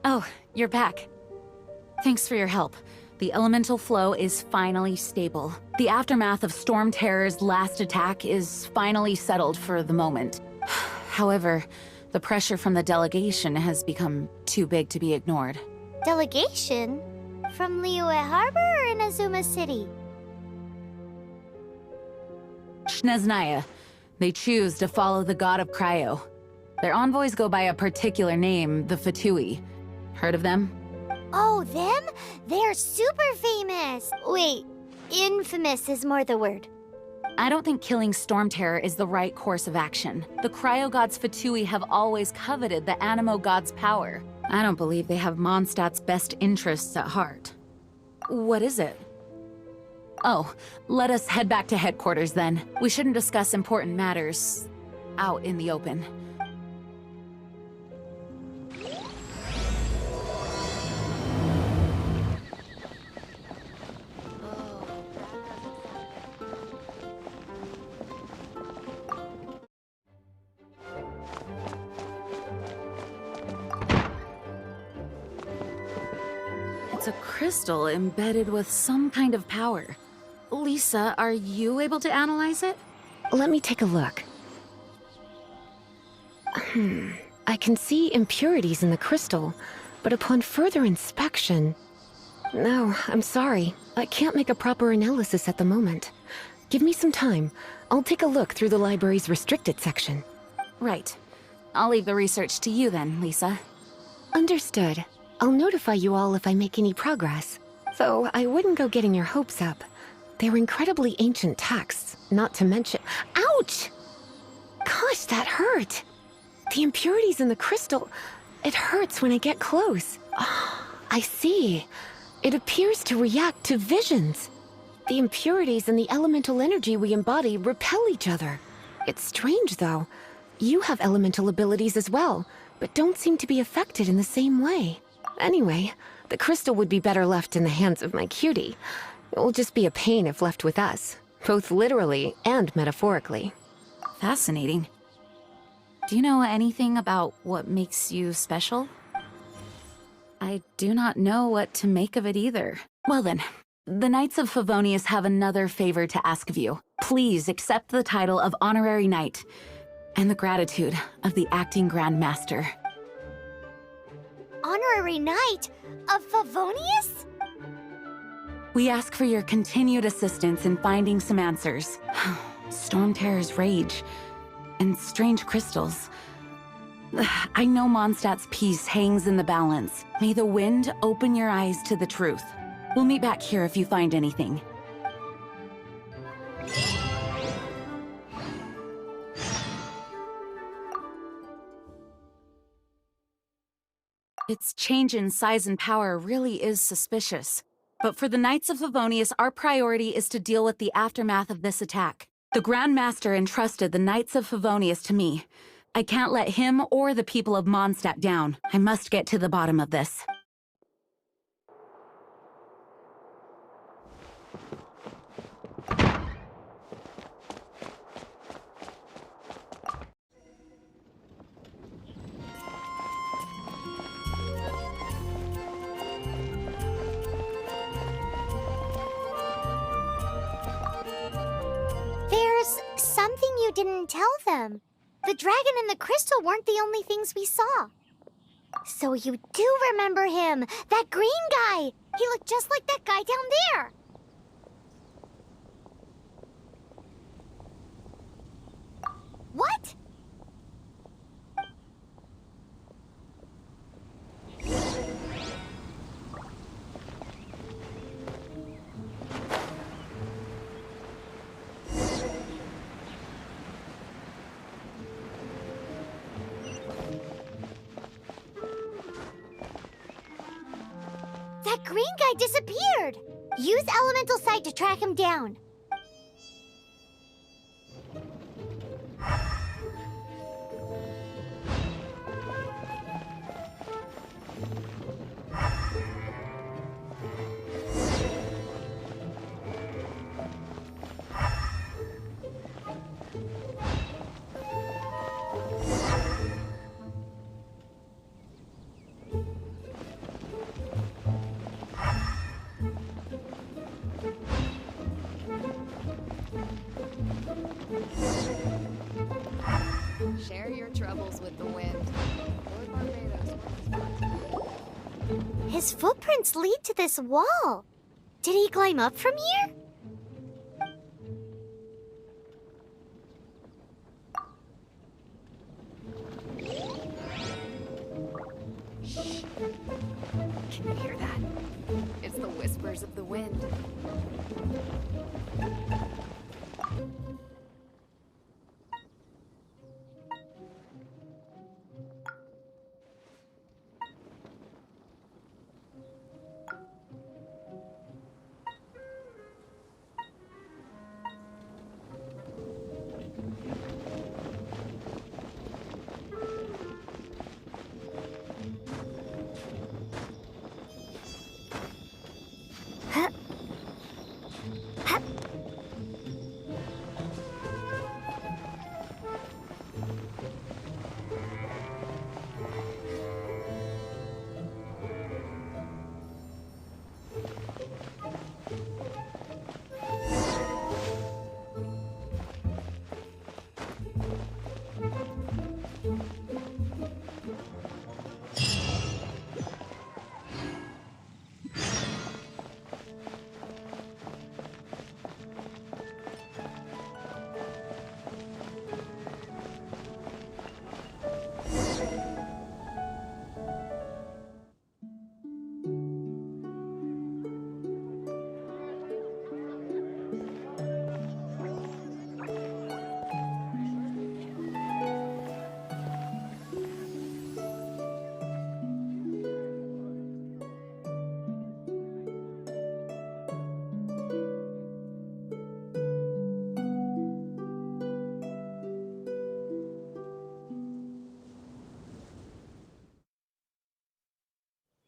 Oh, you're back. Thanks for your help. The elemental flow is finally stable. The aftermath of Storm Terror's last attack is finally settled for the moment. However, the pressure from the delegation has become too big to be ignored. Delegation? From Liyue Harbor or in Azuma City? Shneznaya. They choose to follow the god of Cryo. Their envoys go by a particular name, the Fatui. Heard of them? Oh, them? They're super famous! Wait, infamous is more the word. I don't think killing Storm Terror is the right course of action. The Cryo gods Fatui have always coveted the Animo god's power. I don't believe they have Mondstadt's best interests at heart. What is it? Oh, let us head back to headquarters then. We shouldn't discuss important matters out in the open. It's a crystal embedded with some kind of power. Lisa, are you able to analyze it? Let me take a look. I can see impurities in the crystal, but upon further inspection... No, I'm sorry. I can't make a proper analysis at the moment. Give me some time. I'll take a look through the library's restricted section. Right. I'll leave the research to you then, Lisa. Understood. I'll notify you all if I make any progress. Though I wouldn't go getting your hopes up. They're incredibly ancient texts, not to mention— Ouch! Gosh, that hurt! The impurities in the crystal— it hurts when I get close. Oh, I see. It appears to react to visions. The impurities and the elemental energy we embody repel each other. It's strange, though. You have elemental abilities as well, but don't seem to be affected in the same way. Anyway, the crystal would be better left in the hands of my cutie. It will just be a pain if left with us, both literally and metaphorically. Fascinating. Do you know anything about what makes you special? I do not know what to make of it either. Well then, the Knights of Favonius have another favor to ask of you. Please accept the title of Honorary Knight, and the gratitude of the Acting Grand Master. Honorary Knight of Favonius? We ask for your continued assistance in finding some answers. Storm Terror's rage, and strange crystals. I know Mondstadt's peace hangs in the balance. May the wind open your eyes to the truth. We'll meet back here if you find anything. Its change in size and power really is suspicious. But for the Knights of Favonius, our priority is to deal with the aftermath of this attack. The Grand Master entrusted the Knights of Favonius to me. I can't let him or the people of Mondstadt down. I must get to the bottom of this. There's something you didn't tell them. The dragon and the crystal weren't the only things we saw. So you do remember him, that green guy. He looked just like that guy down there. What? That green guy disappeared! Use Elemental Sight to track him down. His footprints lead to this wall. Did he climb up from here? Can you hear that? It's the whispers of the wind.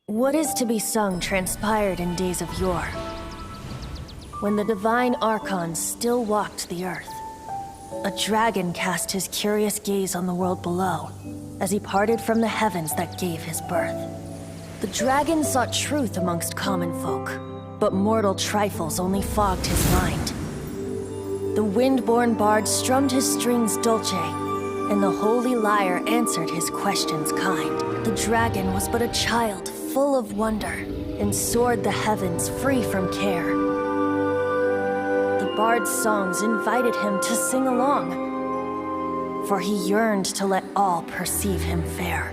What is to be sung transpired in days of yore, when the divine archons still walked the earth. A dragon cast his curious gaze on the world below, as he parted from the heavens that gave his birth. The dragon sought truth amongst common folk, but mortal trifles only fogged his mind. The wind-born bard strummed his strings dulce, and the holy lyre answered his questions kind. The dragon was but a child, full of wonder, and soared the heavens free from care. The bard's songs invited him to sing along, for he yearned to let all perceive him fair.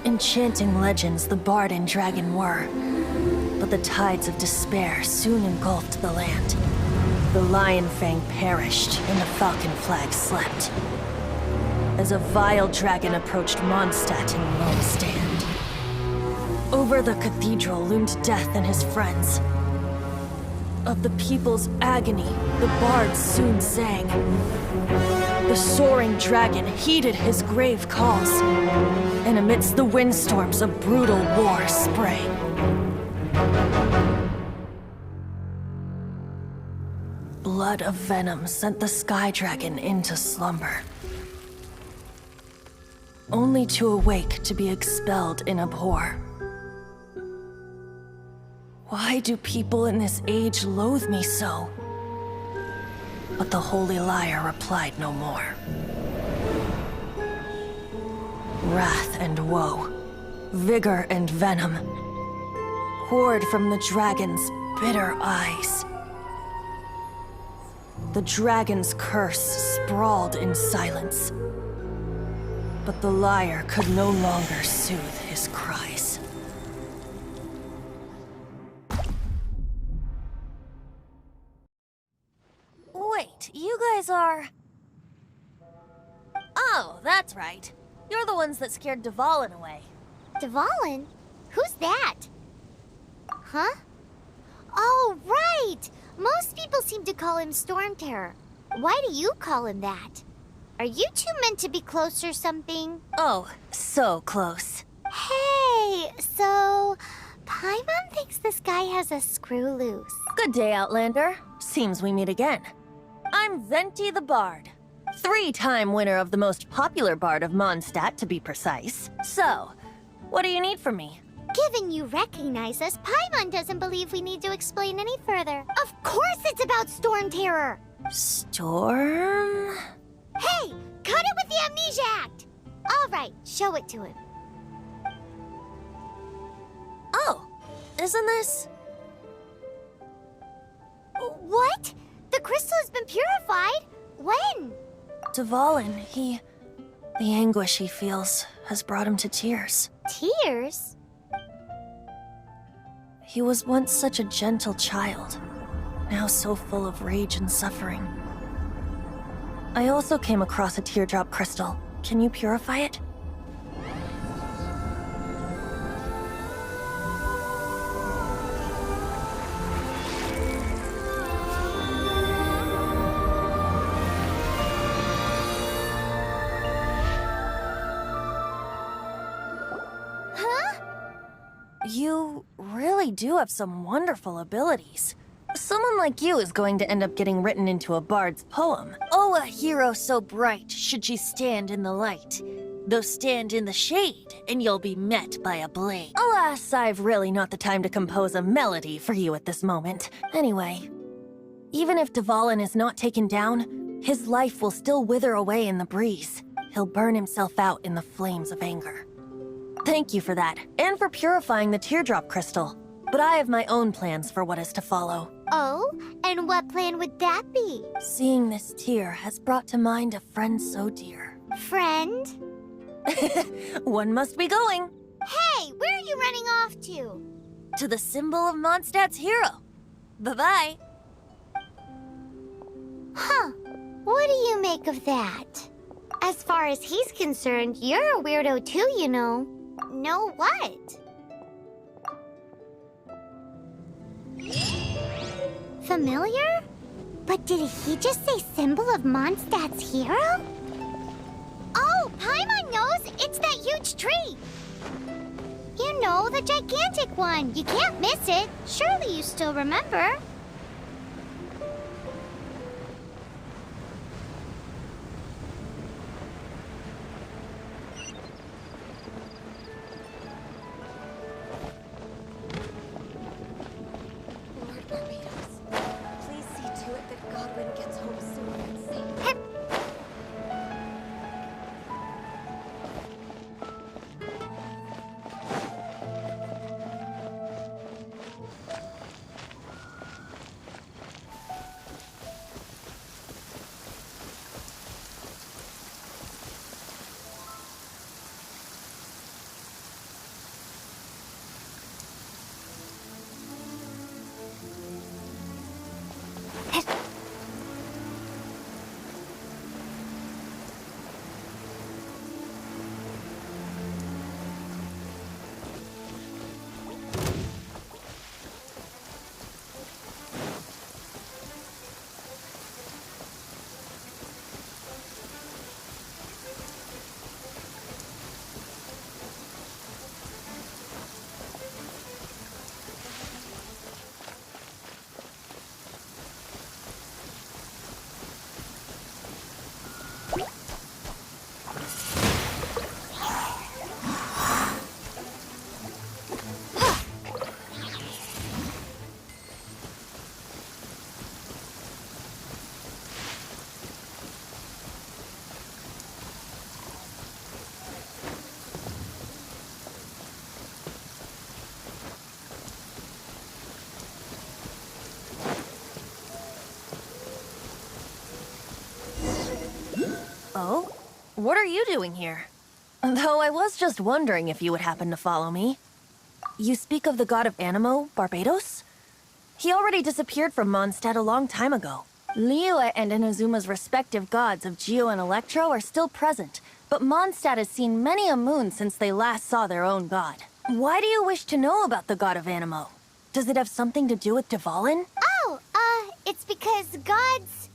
Enchanting legends the bard and dragon were, but the tides of despair soon engulfed the land. The lion fang perished, and the falcon flag slept, as a vile dragon approached Mondstadt in lone stand. Over the cathedral loomed death and his friends. Of the people's agony, the bards soon sang. The soaring dragon heeded his grave calls, and amidst the windstorms a brutal war sprang. Blood of venom sent the sky dragon into slumber, only to awake to be expelled in abhor. Why do people in this age loathe me so? But the holy lyre replied no more. Wrath and woe, vigor and venom, poured from the dragon's bitter eyes. The dragon's curse sprawled in silence, but the lyre could no longer soothe his cries. Wait, you guys are... Oh, that's right. You're the ones that scared Dvalin away. Dvalin? Who's that? Huh? Oh, right! Most people seem to call him Storm Terror. Why do you call him that? Are you two meant to be close or something? Oh, so close. Hey, so... Paimon thinks this guy has a screw loose. Good day, Outlander. Seems we meet again. I'm Venti the Bard. 3-time winner of the most popular bard of Mondstadt, to be precise. So, what do you need from me? Given you recognize us, Paimon doesn't believe we need to explain any further. Of course it's about Storm Terror! Storm? Hey! Cut it with the Amnesia Act! Alright, show it to him. Oh, isn't this? What? The crystal has been purified? When? Dvalin, the anguish he feels has brought him to tears. Tears? He was once such a gentle child, now so full of rage and suffering. I also came across a teardrop crystal. Can you purify it? You really do have some wonderful abilities. Someone like you is going to end up getting written into a bard's poem. Oh, a hero so bright should she stand in the light. Though stand in the shade, and you'll be met by a blade. Alas, I've really not the time to compose a melody for you at this moment. Anyway, even if Dvalin is not taken down, his life will still wither away in the breeze. He'll burn himself out in the flames of anger. Thank you for that, and for purifying the teardrop crystal. But I have my own plans for what is to follow. Oh, and what plan would that be? Seeing this tear has brought to mind a friend so dear. Friend? One must be going. Hey, where are you running off to? To the symbol of Mondstadt's hero. Bye-bye. Huh. What do you make of that? As far as he's concerned, you're a weirdo too, you know. Know what? Familiar? But did he just say symbol of Mondstadt's hero? Oh, Paimon knows! It's that huge tree! You know, the gigantic one. You can't miss it. Surely you still remember. Please see to it that Godwin gets home soon and safe. Oh? What are you doing here? Though I was just wondering if you would happen to follow me. You speak of the god of Anemo, Barbados? He already disappeared from Mondstadt a long time ago. Liyue and Inazuma's respective gods of Geo and Electro are still present, but Mondstadt has seen many a moon since they last saw their own god. Why do you wish to know about the god of Anemo? Does it have something to do with Dvalin? Oh, it's because gods...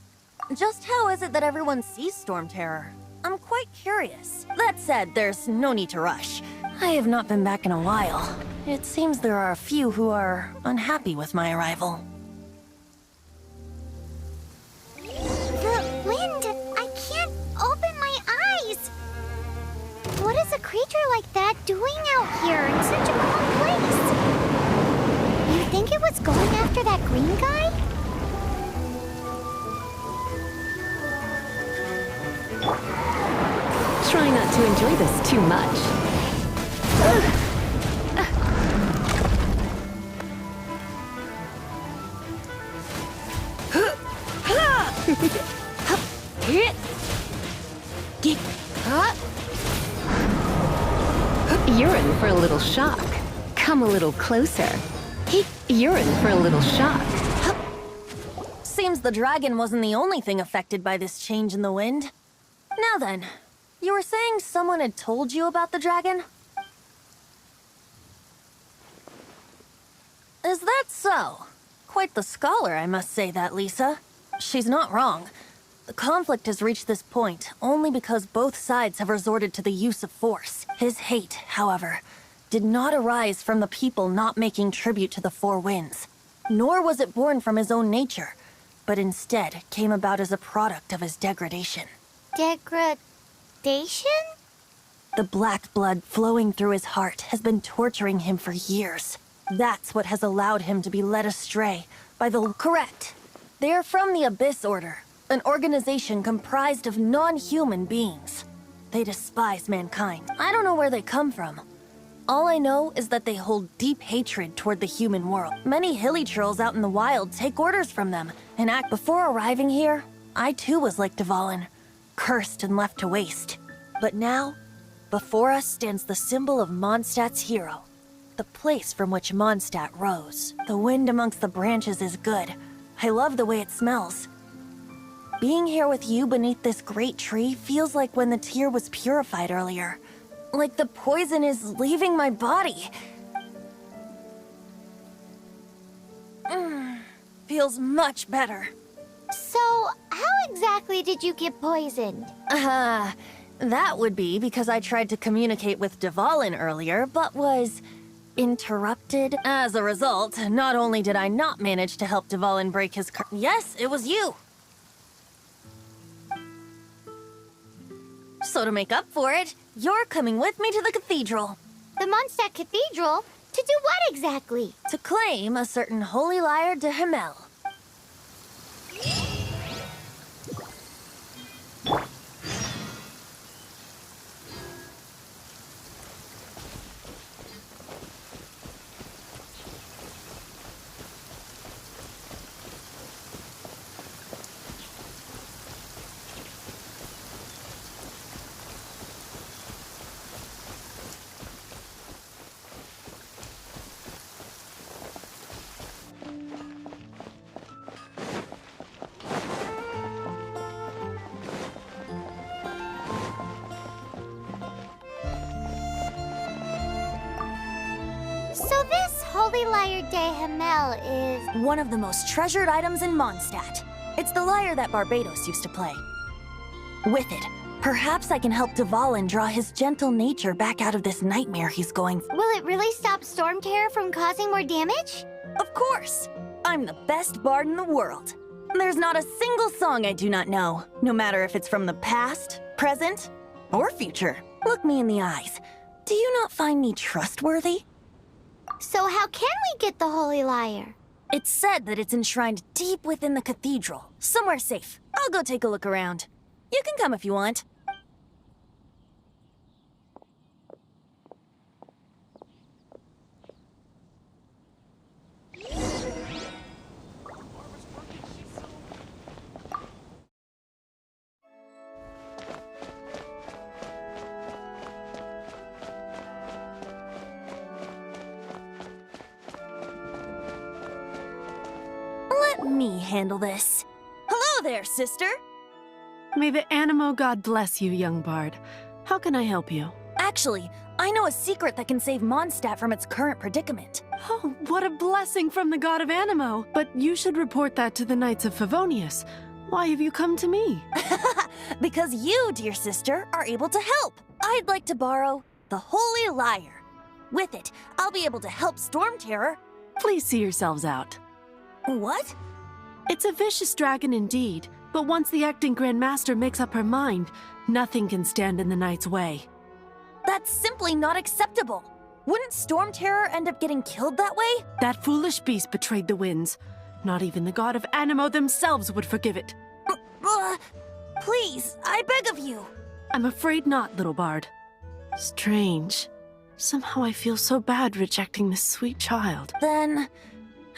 Just how is it that everyone sees Storm Terror? I'm quite curious. That said, there's no need to rush. I have not been back in a while. It seems there are a few who are unhappy with my arrival. The wind! I can't open my eyes! What is a creature like that doing out here in such a cold place? You think it was going after that green guy? Try not to enjoy this too much. You're in for a little shock. Come a little closer. You're in for a little shock. Seems the dragon wasn't the only thing affected by this change in the wind. Now then, you were saying someone had told you about the dragon? Is that so? Quite the scholar, I must say that, Lisa. She's not wrong. The conflict has reached this point only because both sides have resorted to the use of force. His hate, however, did not arise from the people not making tribute to the Four Winds, nor was it born from his own nature, but instead came about as a product of his degradation. Degradation? The black blood flowing through his heart has been torturing him for years. That's what has allowed him to be led astray by the... Correct. They are from the Abyss Order, an organization comprised of non-human beings. They despise mankind. I don't know where they come from. All I know is that they hold deep hatred toward the human world. Many hilly trolls out in the wild take orders from them and act. Before arriving here, I too was like Dvalin, cursed and left to waste. But now, before us stands the symbol of Mondstadt's hero, the place from which Mondstadt rose. The wind amongst the branches is good. I love the way it smells. Being here with you beneath this great tree feels like when the tear was purified earlier. Like the poison is leaving my body. Feels much better. So, how exactly did you get poisoned? That would be because I tried to communicate with Dvalin earlier, but was interrupted. As a result, not only did I not manage to help Dvalin break his curse. Yes, it was you. So to make up for it, you're coming with me to the cathedral. The Mondstadt Cathedral? To do what exactly? To claim a certain holy lyre de Himmel. So this holy lyre de Himmel is... one of the most treasured items in Mondstadt. It's the lyre that Barbados used to play. With it, perhaps I can help Dvalin draw his gentle nature back out of this nightmare he's going through. Will it really stop Storm Terror from causing more damage? Of course! I'm the best bard in the world. There's not a single song I do not know, no matter if it's from the past, present, or future. Look me in the eyes. Do you not find me trustworthy? So how can we get the holy lyre? It's said that it's enshrined deep within the cathedral, somewhere safe. I'll go take a look around. You can come if you want. Let me handle this. Hello there, sister. May the Animo God bless you, young bard. How can I help you? Actually, I know a secret that can save Mondstadt from its current predicament. Oh, what a blessing from the god of Animo! But you should report that to the Knights of Favonius. Why have you come to me? Because you, dear sister, are able to help. I'd like to borrow the Holy Lyre. With it, I'll be able to help Storm Terror. Please see yourselves out. What? It's a vicious dragon indeed, but once the acting Grand Master makes up her mind, nothing can stand in the Knight's way. That's simply not acceptable. Wouldn't Storm Terror end up getting killed that way? That foolish beast betrayed the winds. Not even the god of Animo themselves would forgive it. Please, I beg of you. I'm afraid not, little bard. Strange. Somehow I feel so bad rejecting this sweet child. Then,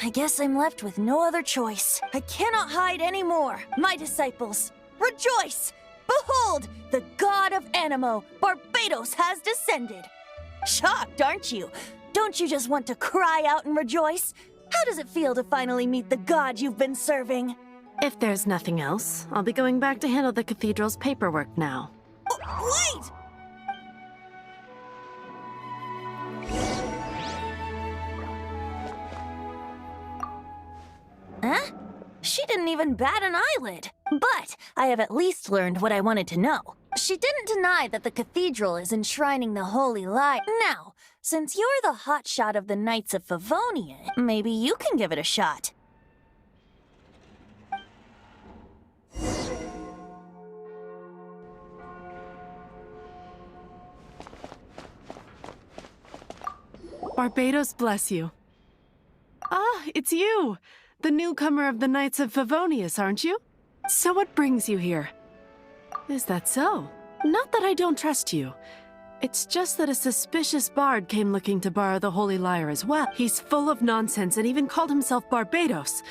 I guess I'm left with no other choice. I cannot hide anymore. My disciples, rejoice! Behold, the god of Animo, Barbados, has descended. Shocked, aren't you? Don't you just want to cry out and rejoice? How does it feel to finally meet the god you've been serving? If there's nothing else, I'll be going back to handle the cathedral's paperwork now. Wait! Huh? She didn't even bat an eyelid. But I have at least learned what I wanted to know. She didn't deny that the cathedral is enshrining the holy light. Now, since you're the hotshot of the Knights of Favonia, maybe you can give it a shot. Barbados bless you. Ah, it's you! The newcomer of the Knights of Favonius, aren't you? So what brings you here? Is that so? Not that I don't trust you. It's just that a suspicious bard came looking to borrow the Holy Lyre as well. He's full of nonsense and even called himself Barbados.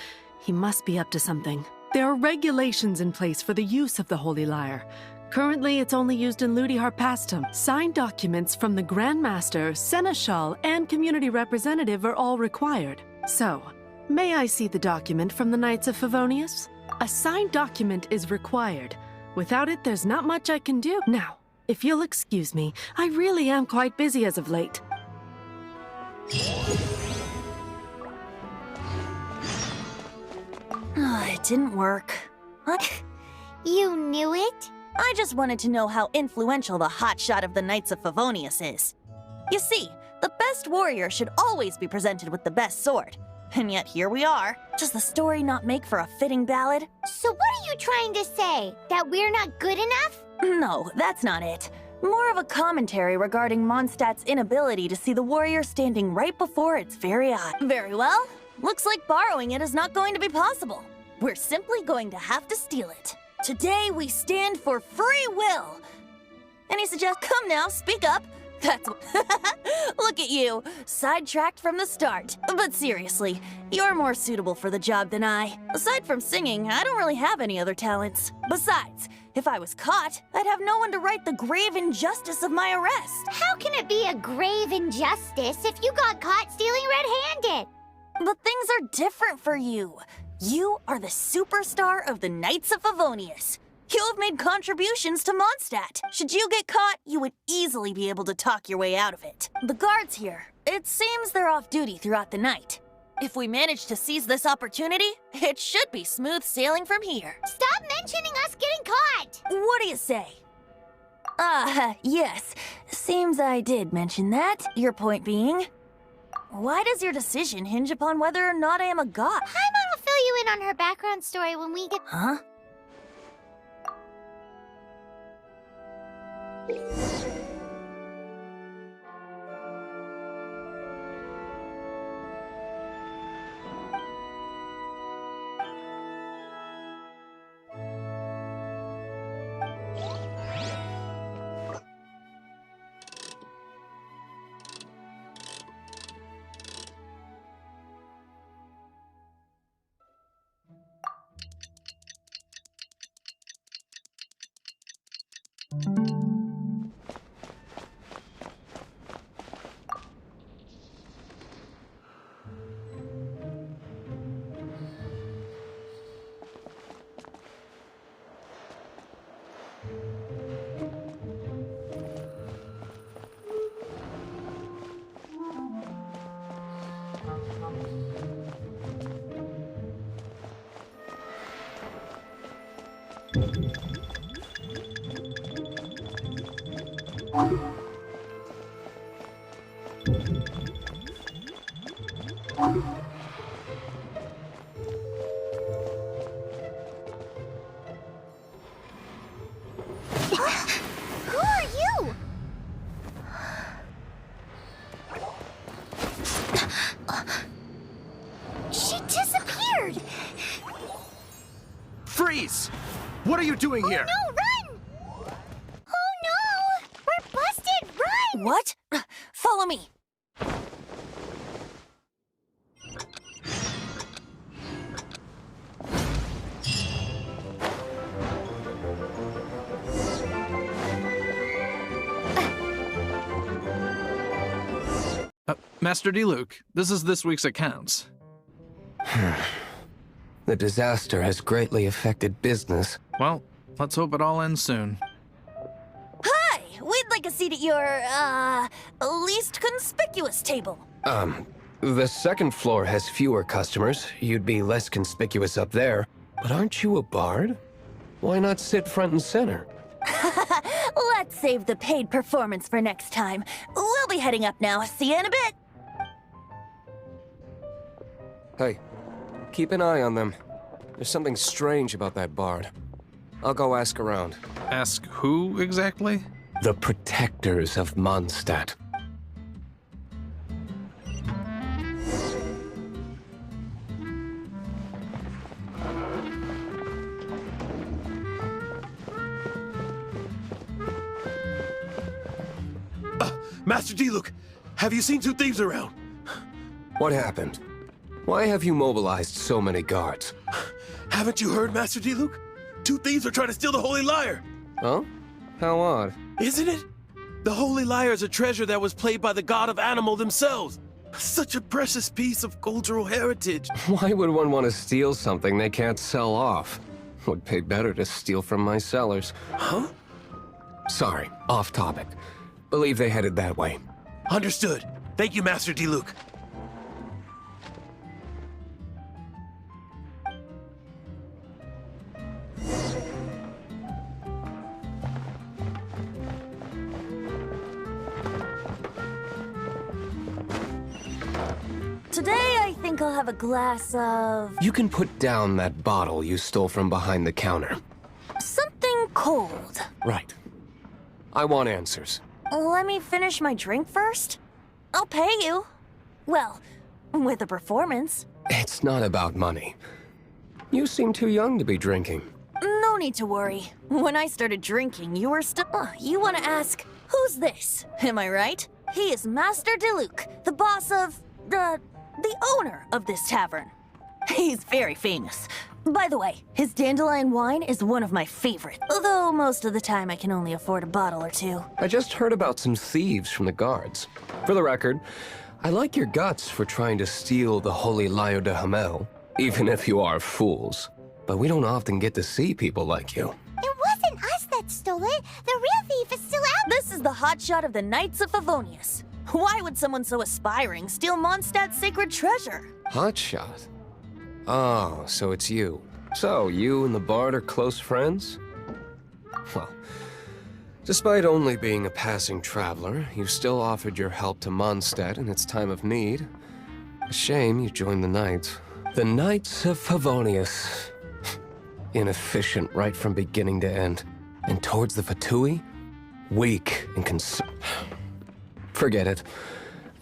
He must be up to something. There are regulations in place for the use of the Holy Lyre. Currently, it's only used in Ludi Harpastum. Signed documents from the Grand Master, Seneschal, and Community Representative are all required. So, may I see the document from the Knights of Favonius? A signed document is required. Without it, there's not much I can do. Now, if you'll excuse me, I really am quite busy as of late. It didn't work. What? You knew it? I just wanted to know how influential the hotshot of the Knights of Favonius is. You see, the best warrior should always be presented with the best sword. And yet here we are. Does the story not make for a fitting ballad? So what are you trying to say? That we're not good enough? No, that's not it. More of a commentary regarding Mondstadt's inability to see the warrior standing right before its very eye. Very well. Looks like borrowing it is not going to be possible. We're simply going to have to steal it. Today we stand for free will. Any suggestions? Come now, speak up. That's Look at you, sidetracked from the start. But seriously, you're more suitable for the job than I. Aside from singing, I don't really have any other talents. Besides, if I was caught, I'd have no one to right the grave injustice of my arrest. How can it be a grave injustice if you got caught stealing red-handed? But things are different for you. You are the superstar of the Knights of Favonius. You have made contributions to Mondstadt. Should you get caught, you would easily be able to talk your way out of it. The guards here, it seems they're off duty throughout the night. If we manage to seize this opportunity, it should be smooth sailing from here. Stop mentioning us getting caught! What do you say? Yes. Seems I did mention that. Your point being? Why does your decision hinge upon whether or not I am a god? Paimon will fill you in on her background story when we get... Huh? Who are you? She disappeared! Freeze! What are you doing here? No, run! Oh no! We're busted! Run! What? Follow me. Master Diluc, this is this week's accounts. The disaster has greatly affected business. Well, let's hope it all ends soon. Hi! We'd like a seat at your, least conspicuous table. The second floor has fewer customers. You'd be less conspicuous up there. But aren't you a bard? Why not sit front and center? Let's save the paid performance for next time. We'll be heading up now. See you in a bit. Hey, keep an eye on them. There's something strange about that bard. I'll go ask around. Ask who exactly? The protectors of Mondstadt. Master Diluc, have you seen two thieves around? What happened? Why have you mobilized so many guards? Haven't you heard, Master Diluc? Two thieves are trying to steal the Holy Lyre. Huh? How odd. Isn't it? The Holy Lyre is a treasure that was played by the god of animal themselves. Such a precious piece of cultural heritage. Why would one want to steal something they can't sell off? Would pay better to steal from my sellers. Huh? Sorry, off topic. Believe they headed that way. Understood. Thank you, Master Diluc. Today, I think I'll have a glass of... You can put down that bottle you stole from behind the counter. something cold. Right. I want answers. Let me finish my drink first. I'll pay you. Well, with a performance. It's not about money. You seem too young to be drinking. No need to worry. When I started drinking, you were still... you want to ask, who's this? Am I right? He is Master Diluc, the boss of... the owner of this tavern. He's very famous. By the way, his dandelion wine is one of my favorites, although most of the time I can only afford a bottle or two. I just heard about some thieves from the guards. For the record, I like your guts for trying to steal the Holy Lyre de Hamel, even if you are fools. But we don't often get to see people like you. It wasn't us that stole it. The real thief is still out. This is the hotshot of the Knights of Favonius. Why would someone so aspiring steal Mondstadt's sacred treasure? Hotshot? Oh, so it's you. So, you and the Bard are close friends? Well, despite only being a passing traveler, you still offered your help to Mondstadt in its time of need. A shame you joined the Knights. The Knights of Favonius. Inefficient right from beginning to end. And towards the Fatui? Weak and Forget it.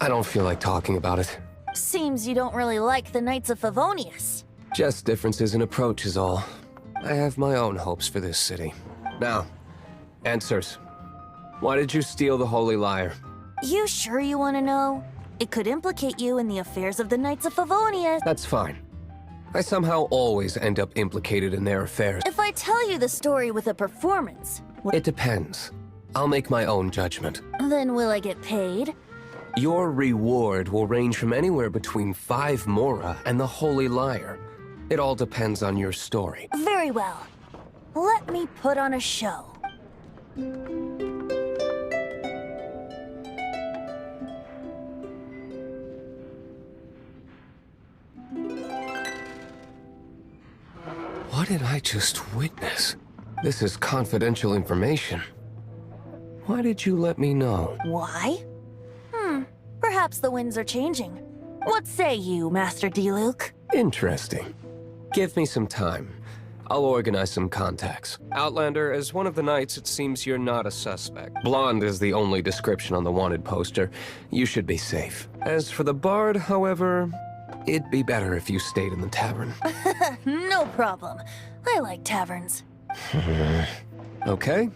I don't feel like talking about it. Seems you don't really like the Knights of Favonius. Just differences in approach is all. I have my own hopes for this city. Now, answers. Why did you steal the Holy Lyre? You sure you want to know? It could implicate you in the affairs of the Knights of Favonius. That's fine. I somehow always end up implicated in their affairs. If I tell you the story with a performance, It depends. I'll make my own judgment. then will I get paid? Your reward will range from anywhere between 5 mora and the Holy Lyre. It all depends on your story. Very well. Let me put on a show. What did I just witness? This is confidential information. Why did you let me know? Why? Perhaps the winds are changing. What say you, Master Diluc? Interesting. Give me some time. I'll organize some contacts. Outlander, as one of the knights, it seems you're not a suspect. Blonde is the only description on the wanted poster. You should be safe. As for the bard, however, it'd be better if you stayed in the tavern. No problem. I like taverns. Okay?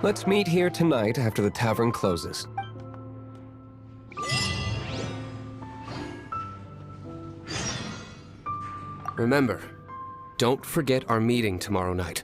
Let's meet here tonight after the tavern closes. Remember, don't forget our meeting tomorrow night.